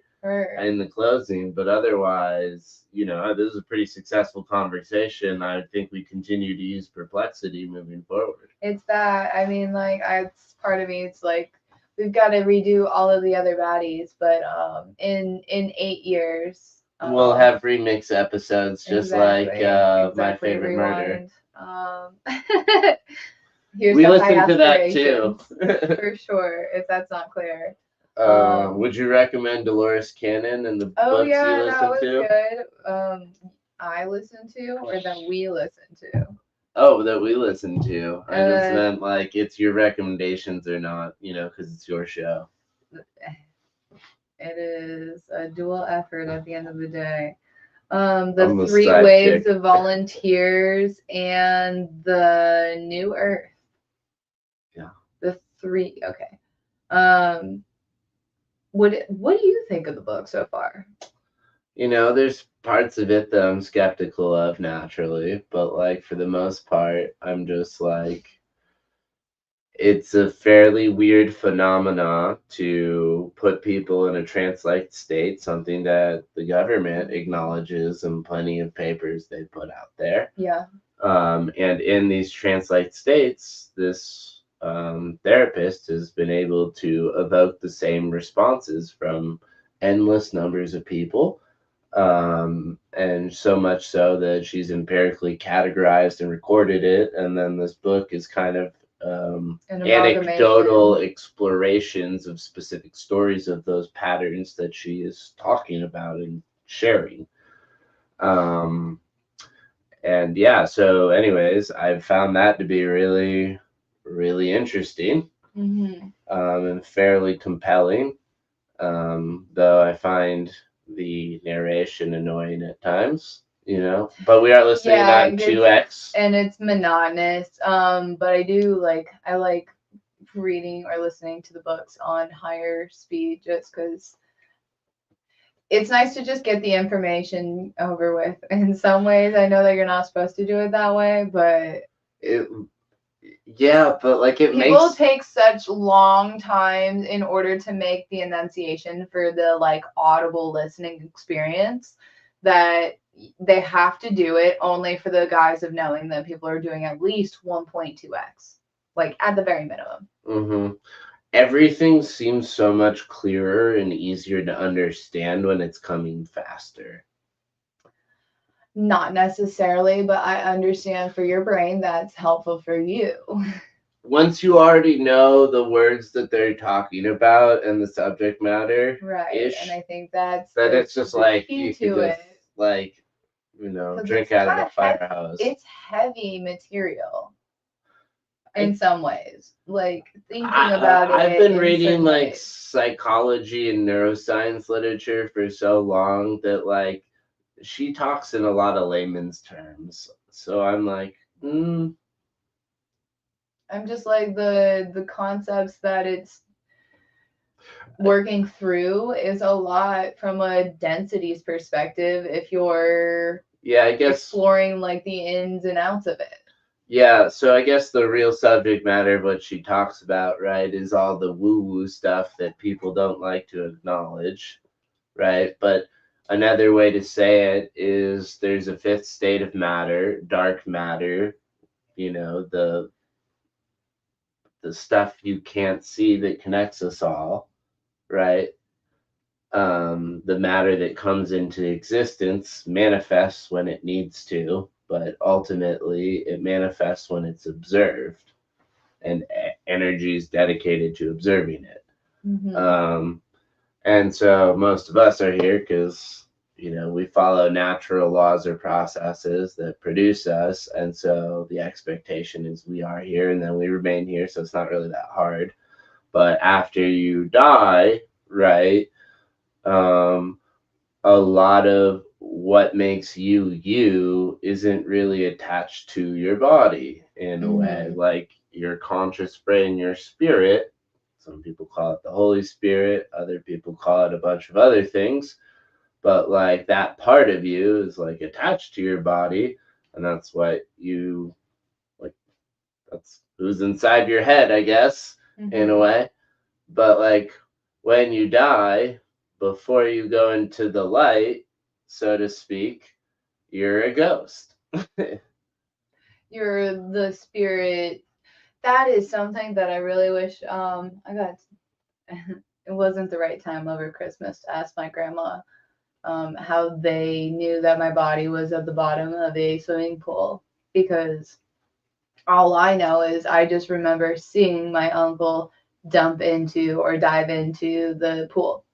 in the closing, but otherwise, this is a pretty successful conversation. I think we continue to use perplexity moving forward. It's that, I mean, like, it's part of me, it's like, we've got to redo all of the other baddies, but in 8 years, we'll have remix episodes, just exactly, like My Favorite rewind. Murder. Here's We to listen high to that too. for sure, if that's not clear. Would you recommend Dolores Cannon and the Oh books yeah, you that listen was to? good. I listened to, or that we listened to? Oh, that we listen to. I just meant like it's your recommendations or not, because it's your show. It is a dual effort at the end of the day. The Almost 3 sidekick. Waves of Volunteers and the New Earth. Yeah. The 3. Okay. What do you think of the book so far? There's parts of it that I'm skeptical of naturally, but like for the most part, I'm just like, it's a fairly weird phenomena to put people in a trance-like state, something that the government acknowledges in plenty of papers they put out there. Yeah. And in these trance-like states, this therapist has been able to evoke the same responses from endless numbers of people. And so much so that she's empirically categorized and recorded it. And then this book is kind of anecdotal explorations of specific stories of those patterns that she is talking about and sharing. And yeah, so anyways, I've found that to be really, really interesting. And fairly compelling. Though I find the narration annoying at times, but we are listening on 2x, and it's monotonous. But I like reading or listening to the books on higher speed just because it's nice to just get the information over with. In some ways, I know that you're not supposed to do it that way, but but like people take such long times in order to make the enunciation for the like audible listening experience that they have to do it only for the guise of knowing that people are doing at least 1.2x, like at the very minimum. Everything seems so much clearer and easier to understand when it's coming faster. Not necessarily, but I understand for your brain that's helpful for you. Once you already know the words that they're talking about and the subject matter, right? And I think that it's just like you can just like drink out of a fire hose. It's heavy material in some ways. Like thinking about it, I've been reading like psychology and neuroscience literature for so long that like she talks in a lot of layman's terms. So I'm like, I'm just like the concepts that it's working through is a lot from a densities perspective if you're exploring like the ins and outs of it. Yeah, so I guess the real subject matter of what she talks about, right, is all the woo-woo stuff that people don't like to acknowledge, right? But another way to say it is there's a fifth state of matter, dark matter, the stuff you can't see that connects us all, right? The matter that comes into existence manifests when it needs to, but ultimately it manifests when it's observed, and energy is dedicated to observing it. And so most of us are here because we follow natural laws or processes that produce us, and so the expectation is we are here and then we remain here, so it's not really that hard. But after you die, right, a lot of what makes you isn't really attached to your body in a way. Like your conscious brain, your spirit, some people call it the Holy Spirit, other people call it a bunch of other things, but like that part of you is like attached to your body, and that's what you like. That's who's inside your head, I guess, in a way. But like when you die, before you go into the light, so to speak, you're a ghost. You're the spirit. That is something that I really wish I got. It wasn't the right time over Christmas to ask my grandma how they knew that my body was at the bottom of a swimming pool, because all I know is I just remember seeing my uncle dump into or dive into the pool.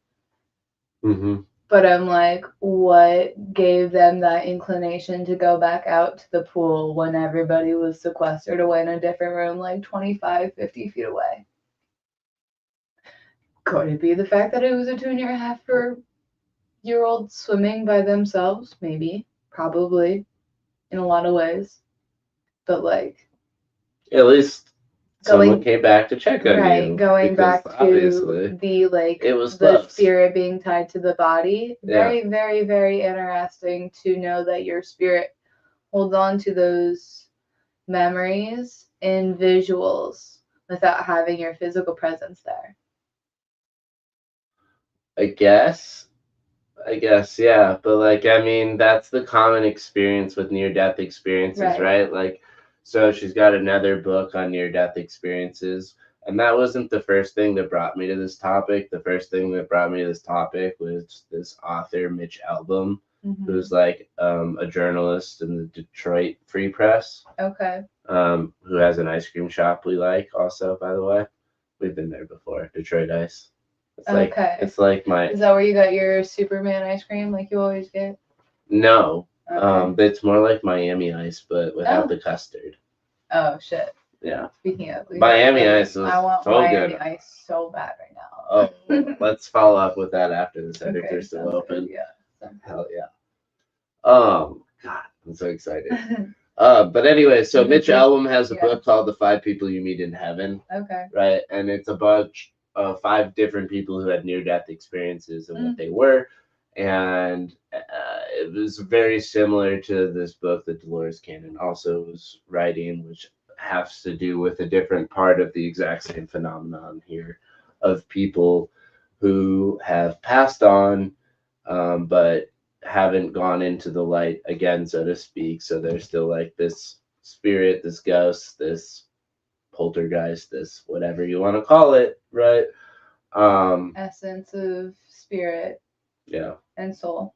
Mm-hmm. But I'm like, what gave them that inclination to go back out to the pool when everybody was sequestered away in a different room, like 25, 50 feet away? Could it be the fact that it was a 2.5-year-old swimming by themselves? Maybe. Probably. In a lot of ways. But like, at least someone came back to check on you. Going back to the like it was the close. spirit being tied to the body. Very, Yeah. very, very interesting to know that your spirit holds on to those memories and visuals without having your physical presence there. I guess, yeah. But like, I mean, that's the common experience with near-death experiences, right? Like, so she's got another book on near-death experiences. And that wasn't the first thing that brought me to this topic. The first thing that brought me to this topic was this author, Mitch Albom, who's like a journalist in the Detroit Free Press. Okay. Who has an ice cream shop we like also, by the way. We've been there before, Detroit Ice. It's like, it's like my... Is that where you got your Superman ice cream like you always get? No. Okay. It's more like Miami Ice, but without the custard. Oh, shit. Yeah. Speaking of, Miami Ice is I want so Miami good. Ice so bad right now. Oh, let's follow up with that after this. I think they're still open. Good, yeah. Hell yeah. God, I'm so excited. But anyway, so Mitch Albom has a book called The 5 People You Meet in Heaven. Okay. Right? And it's a bunch of 5 different people who had near-death experiences and what they were. And it was very similar to this book that Dolores Cannon also was writing, which has to do with a different part of the exact same phenomenon here of people who have passed on, but haven't gone into the light again, so to speak. So there's still like this spirit, this ghost, this poltergeist, this whatever you want to call it, right? Essence of spirit. Yeah. And soul.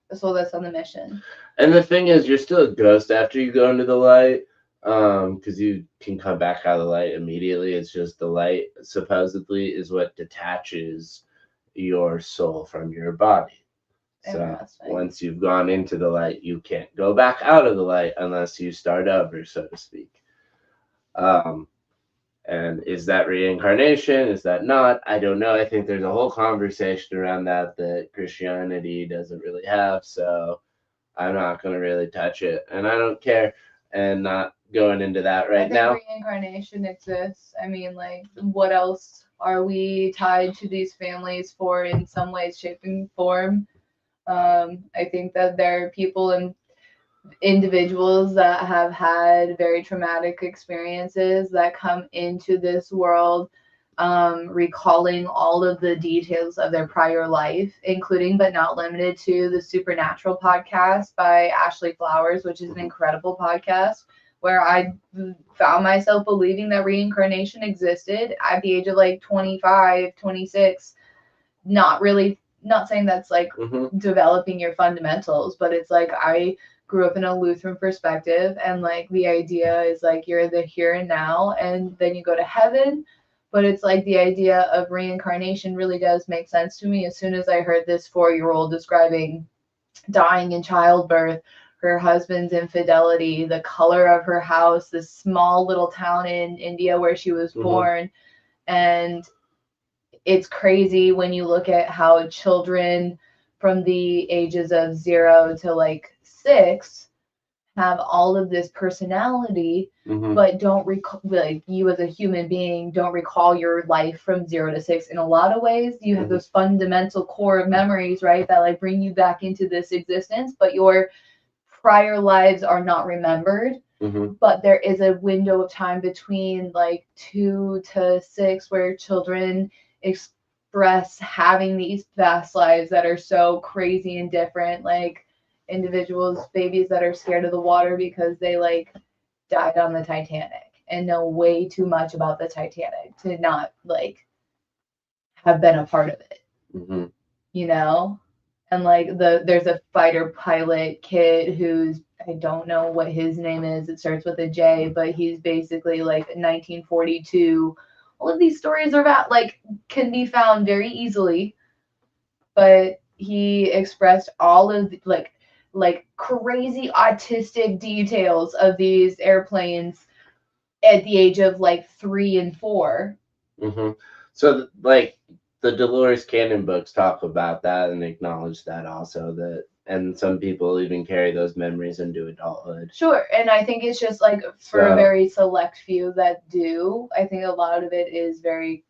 The soul that's on the mission. And the thing is, you're still a ghost after you go into the light, because you can come back out of the light immediately. It's just the light supposedly is what detaches your soul from your body. So once you've gone into the light, you can't go back out of the light unless you start over, so to speak. And is that reincarnation? Is that not? I don't know. I think there's a whole conversation around that Christianity doesn't really have. So I'm not going to really touch it. And I don't care. And not going into that right now. Reincarnation exists. I mean, like, what else are we tied to these families for in some way, shape, and form? I think that there are people and individuals that have had very traumatic experiences that come into this world recalling all of the details of their prior life, including but not limited to the Supernatural podcast by Ashley Flowers, which is an incredible podcast where I found myself believing that reincarnation existed at the age of like 25, 26, not saying that's like developing your fundamentals, but it's like I grew up in a Lutheran perspective, and like the idea is like you're the here and now and then you go to heaven. But it's like the idea of reincarnation really does make sense to me as soon as I heard this 4-year-old describing dying in childbirth, her husband's infidelity, the color of her house, this small little town in India where she was born. And it's crazy when you look at how children from the ages of 0 to like 6 have all of this personality, but don't recall, like you as a human being don't recall your life from 0 to 6. In a lot of ways, you have those fundamental core memories, right, that like bring you back into this existence, but your prior lives are not remembered. But there is a window of time between like 2 to 6 where children express having these past lives that are so crazy and different, like individuals, babies that are scared of the water because they like died on the Titanic and know way too much about the Titanic to not like have been a part of it, you know? And like there's a fighter pilot kid who's, I don't know what his name is. It starts with a J, but he's basically like 1942. All of these stories are about like can be found very easily, but he expressed all of like crazy autistic details of these airplanes at the age of like 3 and 4. So like the Dolores Cannon books talk about that and acknowledge that also, that and some people even carry those memories into adulthood. Sure, and I think it's just like for a very select few that do. I think a lot of it is very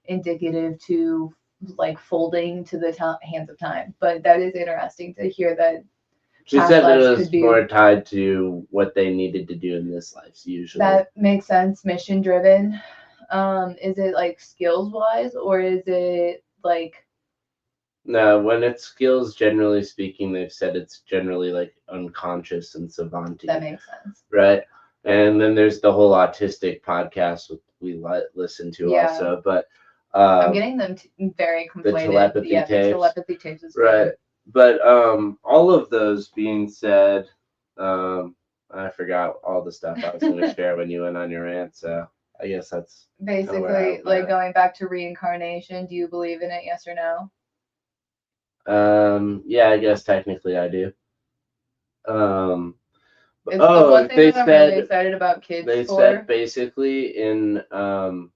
indicative to like folding to the hands of time. But that is interesting to hear that. She said that it was more tied to what they needed to do in this life, usually. That makes sense. Mission driven. Is it like skills wise, or is it like? No, when it's skills, generally speaking, they've said it's generally like unconscious and savant. That makes sense. Right. And then there's the whole autistic podcast we listen to also. But I'm getting them very conflated. The telepathy tapes. The telepathy tapes is right. Good. But all of those being said, I forgot all the stuff I was going to share when you went on your rant. So I guess that's basically like going back to reincarnation. Do you believe in it? Yes or no? Yeah, I guess technically I do. It's the one thing that I'm really excited about kids they said basically in the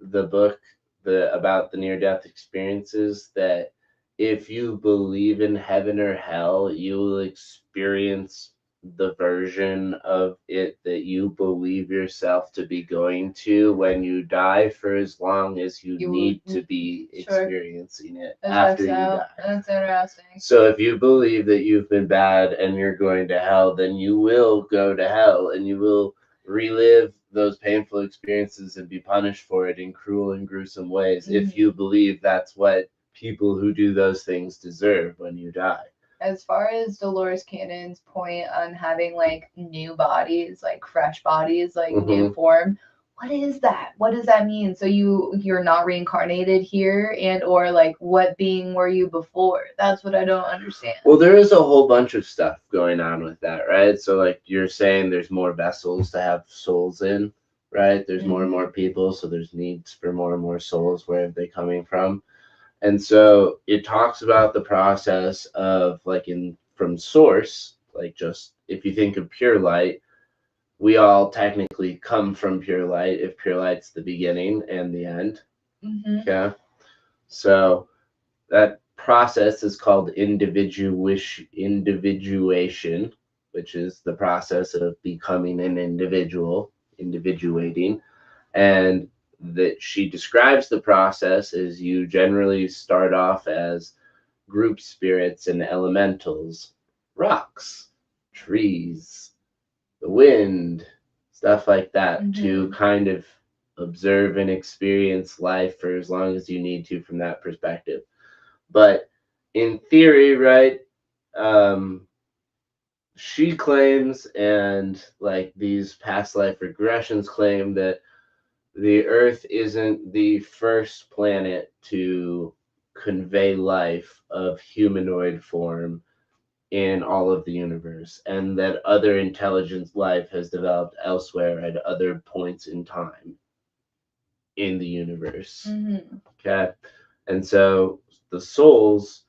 book about the near-death experiences that if you believe in heaven or hell, you will experience the version of it that you believe yourself to be going to when you die for as long as you need to be experiencing it after you die. That's interesting. So if you believe that you've been bad and you're going to hell, then you will go to hell and you will relive those painful experiences and be punished for it in cruel and gruesome ways if you believe that's what people who do those things deserve when you die. As far as Dolores Cannon's point on having like new bodies, like fresh bodies, like new form, what is that? What does that mean? So you're not reincarnated here, and or like what being were you before? That's what I don't understand. Well, there is a whole bunch of stuff going on with that, right? So like you're saying there's more vessels to have souls in, right? There's more and more people, so there's needs for more and more souls. Where are they coming from? And so it talks about the process of like from source, like just if you think of pure light, we all technically come from pure light if pure light's the beginning and the end. Okay. So that process is called individuation, which is the process of becoming an individual, individuating. And that she describes the process as you generally start off as group spirits and elementals, rocks, trees, the wind, stuff like that, to kind of observe and experience life for as long as you need to from that perspective. But in theory, right, she claims, and like these past life regressions claim, that the Earth isn't the first planet to convey life of humanoid form in all of the universe, and that other intelligent life has developed elsewhere at other points in time in the universe. Okay. And so the souls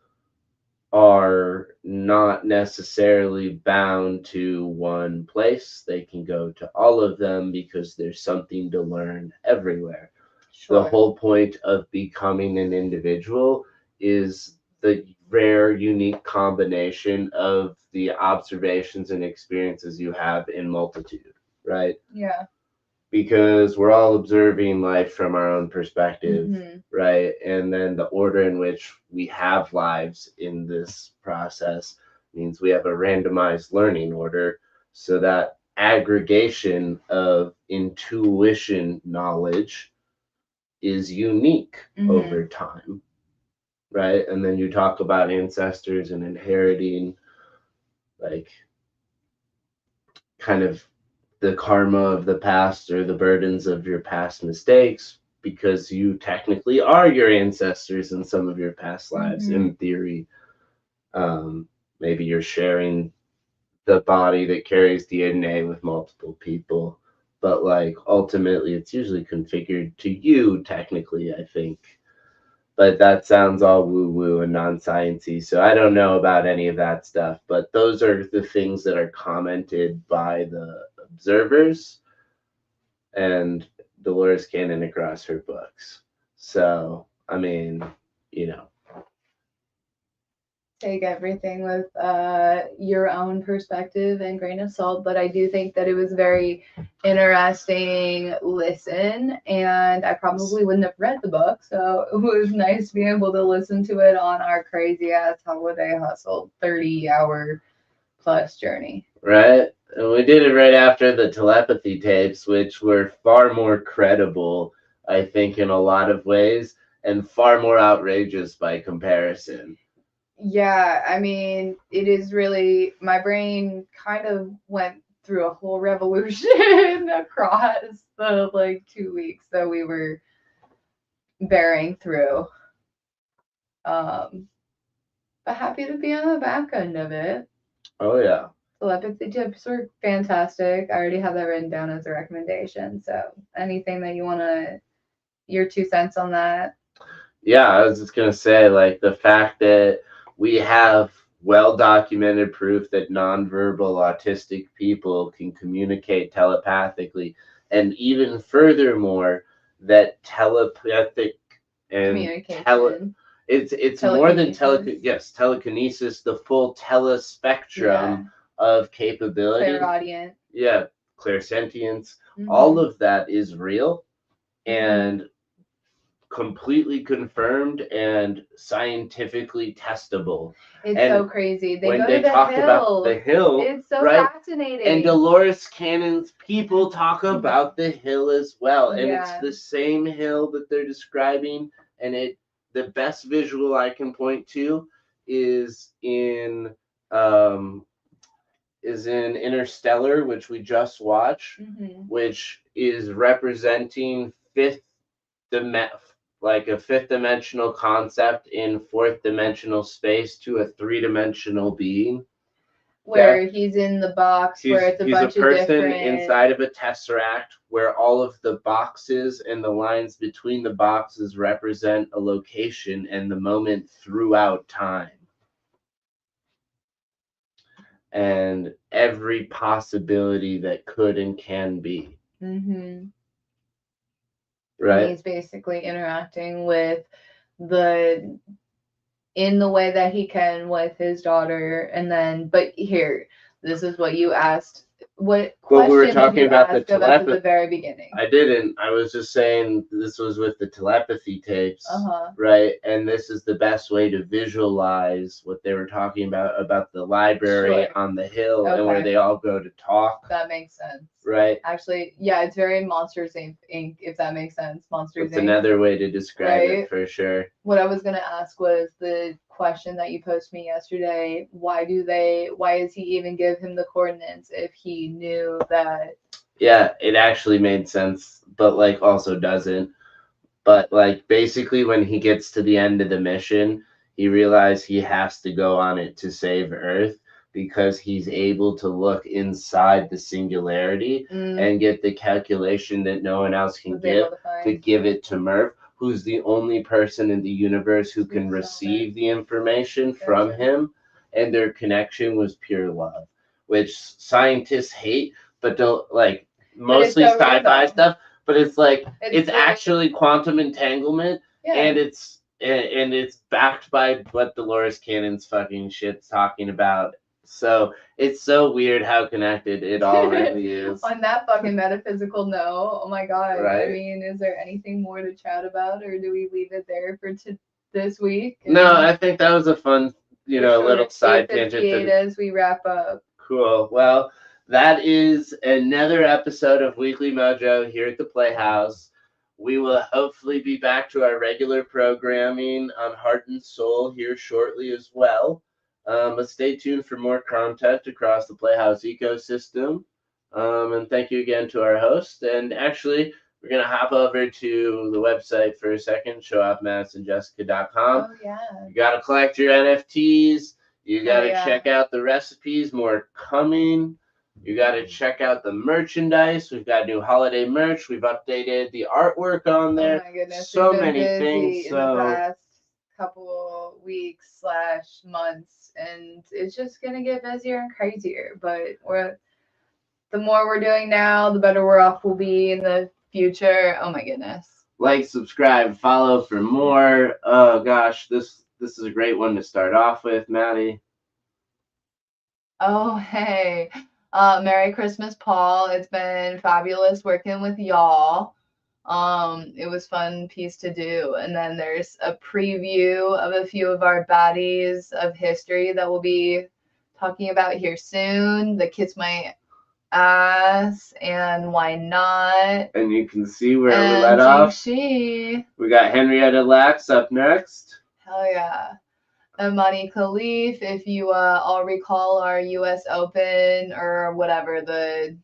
are not necessarily bound to one place. They can go to all of them because there's something to learn everywhere. The whole point of becoming an individual is the rare, unique combination of the observations and experiences you have in multitude, right? Yeah. Because we're all observing life from our own perspective, Mm-hmm. right? And then the order in which we have lives in this process means we have a randomized learning order, so that aggregation of intuition knowledge is unique over time, right? And then you talk about ancestors and inheriting, like, kind of the karma of the past or the burdens of your past mistakes, because you technically are your ancestors in some of your past lives. In theory, maybe you're sharing the body that carries DNA with multiple people, but like ultimately it's usually configured to you technically, I think. But that sounds all woo-woo and non-sciencey, so I don't know about any of that stuff. But those are the things that are commented by the observers and Dolores Cannon across her books. So, I mean, you know. Take everything with your own perspective and grain of salt, but I do think that it was very interesting listen, and I probably wouldn't have read the book, so it was nice to be able to listen to it on our crazy ass holiday hustle 30-hour plus journey. Right? And we did it right after the telepathy tapes, which were far more credible, I think, in a lot of ways, and far more outrageous by comparison. Yeah, I mean, it is really, my brain kind of went through a whole revolution across the like 2 weeks that we were bearing through. But happy to be on the back end of it. Oh yeah. Telepathy tips were fantastic. I already have that written down as a recommendation. So anything that you want to, your 2 cents on that? Yeah, I was just gonna say, like, the fact that we have well documented proof that nonverbal autistic people can communicate telepathically, and even furthermore that telepathic and Communication. It's more than telekinesis, the full telespectrum of capability. Clairaudient. Yeah, clairsentience. All of that is real and completely confirmed and scientifically testable. It's and so crazy. They when go they to the talk hill. about the hill, It's so right? fascinating. And Dolores Cannon's people talk about the hill as well. And it's the same hill that they're describing. And the best visual I can point to is in Interstellar, which we just watched, which is representing like a fifth dimensional concept in fourth dimensional space to a three-dimensional being. Where he's in the box, where it's a bunch of different... He's a person inside of a tesseract where all of the boxes and the lines between the boxes represent a location and the moment throughout time. And every possibility that could and can be. Right. And he's basically interacting with in the way that he can with his daughter, and then, but here, this is what you asked. What question we were talking about the telepathy at the very beginning? I didn't. I was just saying this was with the telepathy tapes, right? And this is the best way to visualize what they were talking about the library on the hill and where they all go to talk. That makes sense. Right. Actually, yeah, it's very Monsters Inc. If that makes sense. Monsters Inc. It's another way to describe it for sure. What I was gonna ask was the question that you posted me yesterday. Why does he even give him the coordinates if he knew that? Yeah, it actually made sense, but like also doesn't. But like basically when he gets to the end of the mission, he realized he has to go on it to save Earth, because he's able to look inside the singularity and get the calculation that no one else can give to give it to Murph, who's the only person in the universe who can receive the information from him. And their connection was pure love, which scientists hate, but don't like, mostly sci-fi stuff. But it's like, it's actually quantum entanglement, and it's and it's backed by what Dolores Cannon's fucking shit's talking about. So it's so weird how connected it all really is. On that fucking metaphysical note, oh my god. Right. I mean, is there anything more to chat about, or do we leave it there for this week? No, I think that was a fun, little side tangent. As we wrap up. Cool. Well, that is another episode of Weekly Mojo here at the Playhouse. We will hopefully be back to our regular programming on Heart and Soul here shortly as well. But stay tuned for more content across the Playhouse ecosystem. And thank you again to our host. And actually, we're going to hop over to the website for a second, showoffmadisonjessica.com. Oh, yeah. You got to collect your NFTs. You got to check out the recipes, more coming. You got to check out the merchandise. We've got new holiday merch. We've updated the artwork on there. Oh my goodness. So many things. In the past couple weeks / months, and it's just going to get busier and crazier. But the more we're doing now, the better we're off we'll be in the future. Oh my goodness. Like, subscribe, follow for more. Oh gosh, this is a great one to start off with, Maddie. Oh, hey. Merry Christmas, Paul. It's been fabulous working with y'all. It was fun piece to do. And then there's a preview of a few of our baddies of history that we'll be talking about here soon. The Kiss My Ass and Why Not. And you can see where we let off. We got Henrietta Lacks up next. Hell yeah. Amani Khalif, if you all recall our U.S. Open or whatever, the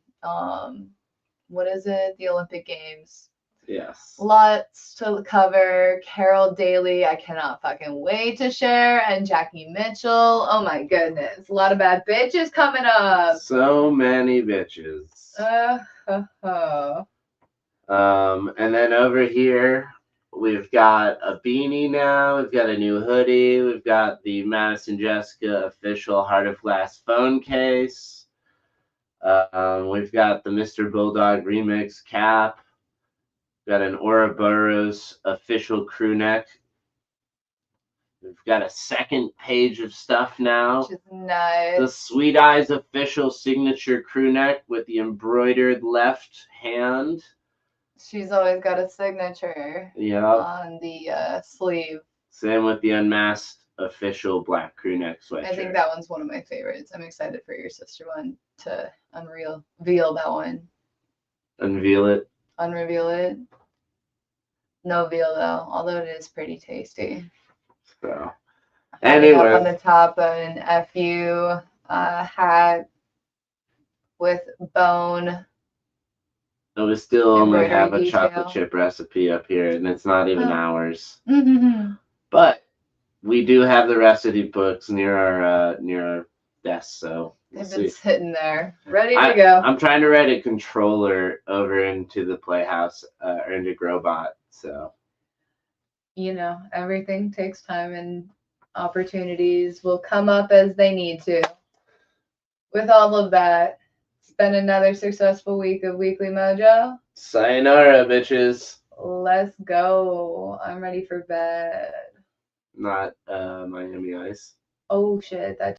what is it? The Olympic Games. Yes. Lots to cover. Carol Daly, I cannot fucking wait to share, and Jackie Mitchell. Oh my goodness, a lot of bad bitches coming up. So many bitches. And then over here, we've got a beanie now. We've got a new hoodie. We've got the Madison Jessica official Heart of Glass phone case. We've got the Mr. Bulldog remix cap. We've got an Ouroboros official crew neck. We've got a second page of stuff now. Which is nice. The Sweet Eyes official signature crew neck with the embroidered left hand. She's always got a signature on the sleeve. Same with the Unmasked official black crew neck sweatshirt. I think that one's one of my favorites. I'm excited for your sister one to unreveal that one. Unveil it. Unreveal it. No veal though, although it is pretty tasty. So, anyway, on the top an FU hat with bone. We still only have a chocolate chip recipe up here, and it's not even ours. But we do have the recipe books near our desk, so they've been sitting there, ready to go. I'm trying to write a controller over into the Playhouse or into Growbot, so. Everything takes time, and opportunities will come up as they need to. With all of that, it's been another successful week of Weekly Mojo. Sayonara, bitches. Let's go. I'm ready for bed. Not Miami Ice. Oh shit, that